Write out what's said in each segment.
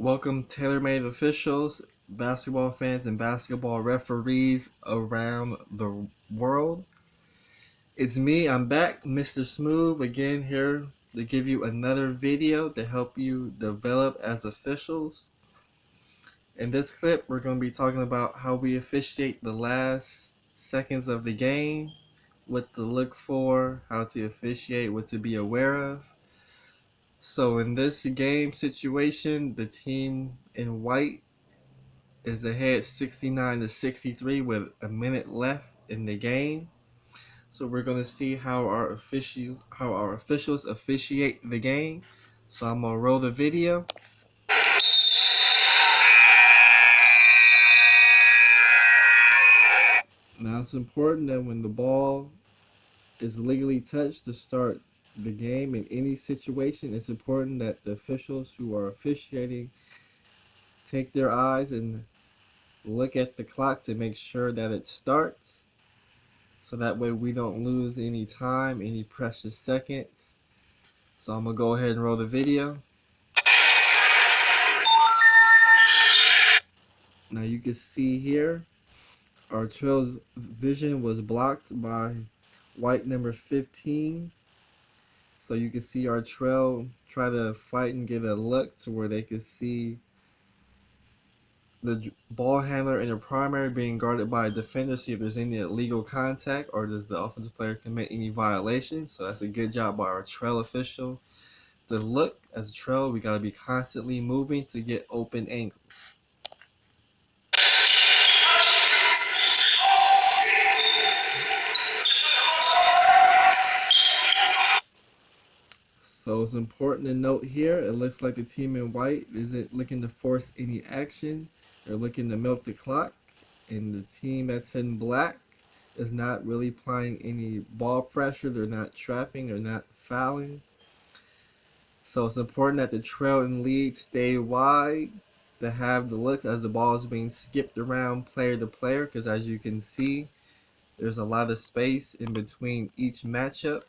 Welcome, tailor-made officials, basketball fans, and basketball referees around the world. It's me, I'm back, Mr. Smooth, again here to give you another video to help you develop as officials. In this clip, we're going to be talking about how we officiate the last seconds of the game, what to look for, how to officiate, what to be aware of. So in this game situation, the team in white is ahead 69-63 with a minute left in the game. So we're gonna see how our officials officiate the game. So I'm gonna roll the video. Now it's important that when the ball is legally touched to start the game in any situation, it's important that the officials who are officiating take their eyes and look at the clock to make sure that it starts. So that way we don't lose any time, any precious seconds. So I'm going to go ahead and roll the video. Now you can see here, our trail's vision was blocked by white number 15. So you can see our trail try to fight and get a look to where they could see the ball handler in the primary being guarded by a defender, see if there's any illegal contact or does the offensive player commit any violation. So that's a good job by our trail official. To look as a trail, we got to be constantly moving to get open angles. So it's important to note here, it looks like the team in white isn't looking to force any action. They're looking to milk the clock. And the team that's in black is not really applying any ball pressure. They're not trapping or not fouling. So it's important that the trail and lead stay wide to have the looks as the ball is being skipped around player to player, because as you can see, there's a lot of space in between each matchup.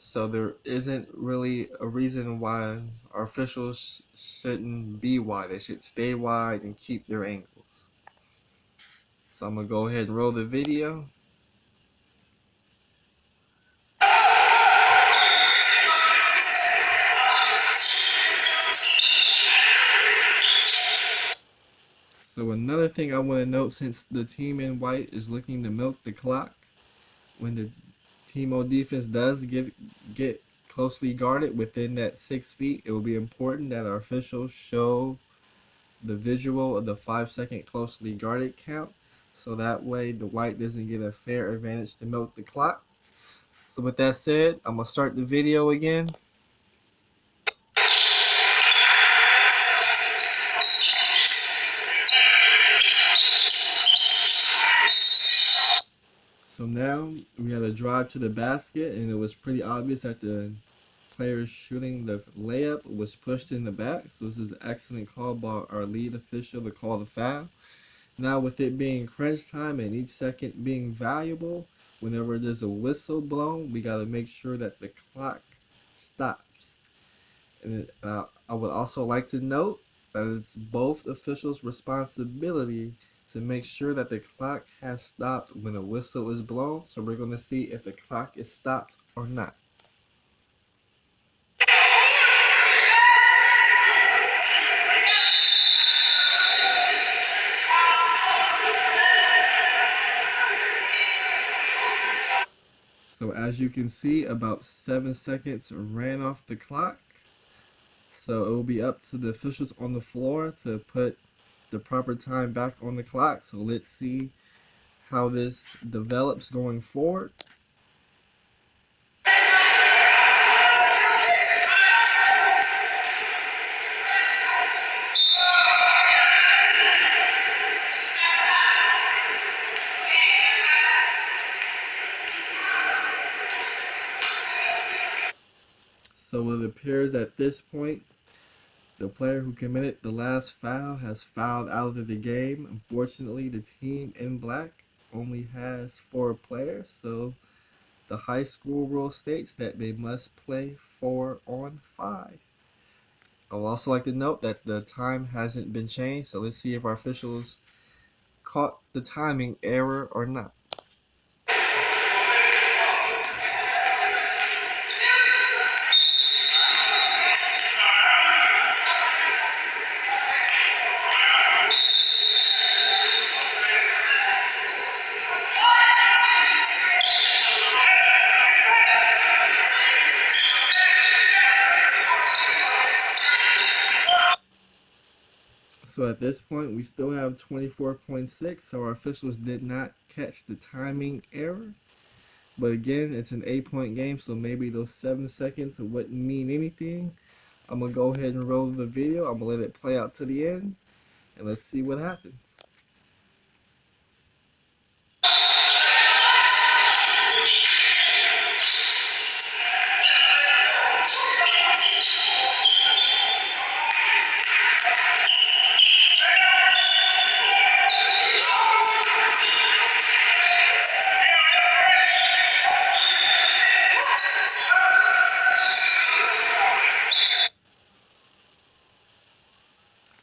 So there isn't really a reason why our officials shouldn't be wide. They should stay wide and keep their angles. So I'm going to go ahead and roll the video. So another thing I want to note, since the team in white is looking to milk the clock, when the TMO defense does get closely guarded within that 6 feet, it will be important that our officials show the visual of the 5-second closely guarded count, so that way the white doesn't get a fair advantage to milk the clock. So with that said, I'm going to start the video again. So now we had a drive to the basket, and it was pretty obvious that the player shooting the layup was pushed in the back. So this is an excellent call by our lead official to call the foul. Now with it being crunch time and each second being valuable, whenever there's a whistle blown, we got to make sure that the clock stops. And I would also like to note that it's both officials' responsibility to make sure that the clock has stopped when a whistle is blown. So we're going to see if the clock is stopped or not. So as you can see, about 7 seconds ran off the clock. So it will be up to the officials on the floor to put the proper time back on the clock. So let's see how this develops going forward. So it appears at this point, the player who committed the last foul has fouled out of the game. Unfortunately, the team in black only has 4 players, so the high school rule states that they must play 4 on 5. I would also like to note that the time hasn't been changed, so let's see if our officials caught the timing error or not. So at this point, we still have 24.6, so our officials did not catch the timing error. But again, it's an 8-point game, so maybe those 7 seconds wouldn't mean anything. I'm going to go ahead and roll the video. I'm going to let it play out to the end, and let's see what happens.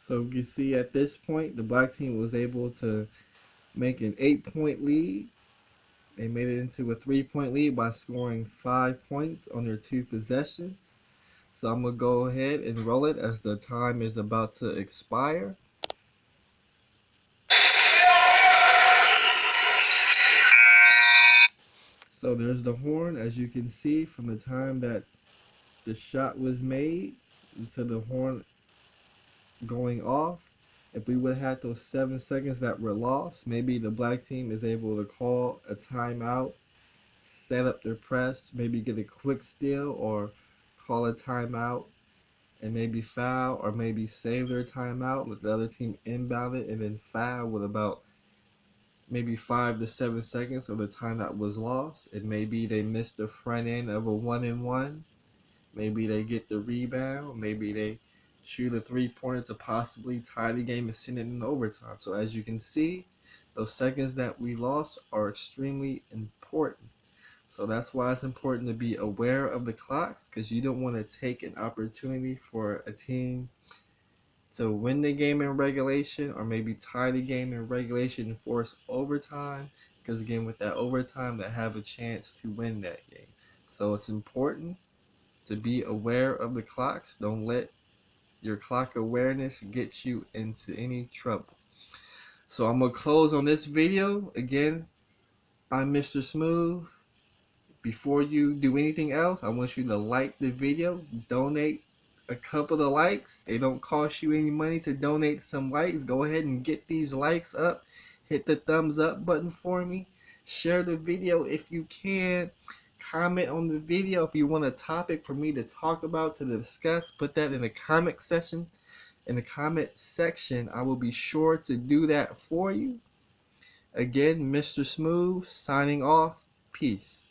So you see at this point, the black team was able to make an 8-point lead. They made it into a 3-point lead by scoring 5 points on their 2 possessions. So I'm going to go ahead and roll it as the time is about to expire. So there's the horn, as you can see, from the time that the shot was made to the horn going off. If we would have had those 7 seconds that were lost, maybe the black team is able to call a timeout, set up their press, maybe get a quick steal, or call a timeout and maybe foul, or maybe save their timeout, let the other team inbound it, and then foul with about maybe 5 to 7 seconds of the time that was lost. And maybe they missed the front end of a 1-and-1. Maybe they get the rebound. Maybe they shoot a 3-pointer to possibly tie the game and send it in overtime. So as you can see, those seconds that we lost are extremely important. So that's why it's important to be aware of the clocks, because you don't want to take an opportunity for a team to win the game in regulation, or maybe tie the game in regulation and force overtime, because again, with that overtime, they have a chance to win that game. So it's important to be aware of the clocks. Don't let your clock awareness get you into any trouble. So I'm going to close on this video. Again, I'm Mr. Smooth. Before you do anything else, I want you to like the video, donate a couple of likes. They don't cost you any money to donate some likes. Go ahead and get these likes up. Hit the thumbs up button for me. Share the video if you can. Comment on the video if you want a topic for me to talk about, to discuss. Put that in the comment section. In the comment section, I will be sure to do that for you. Again, Mr. Smooth signing off. Peace.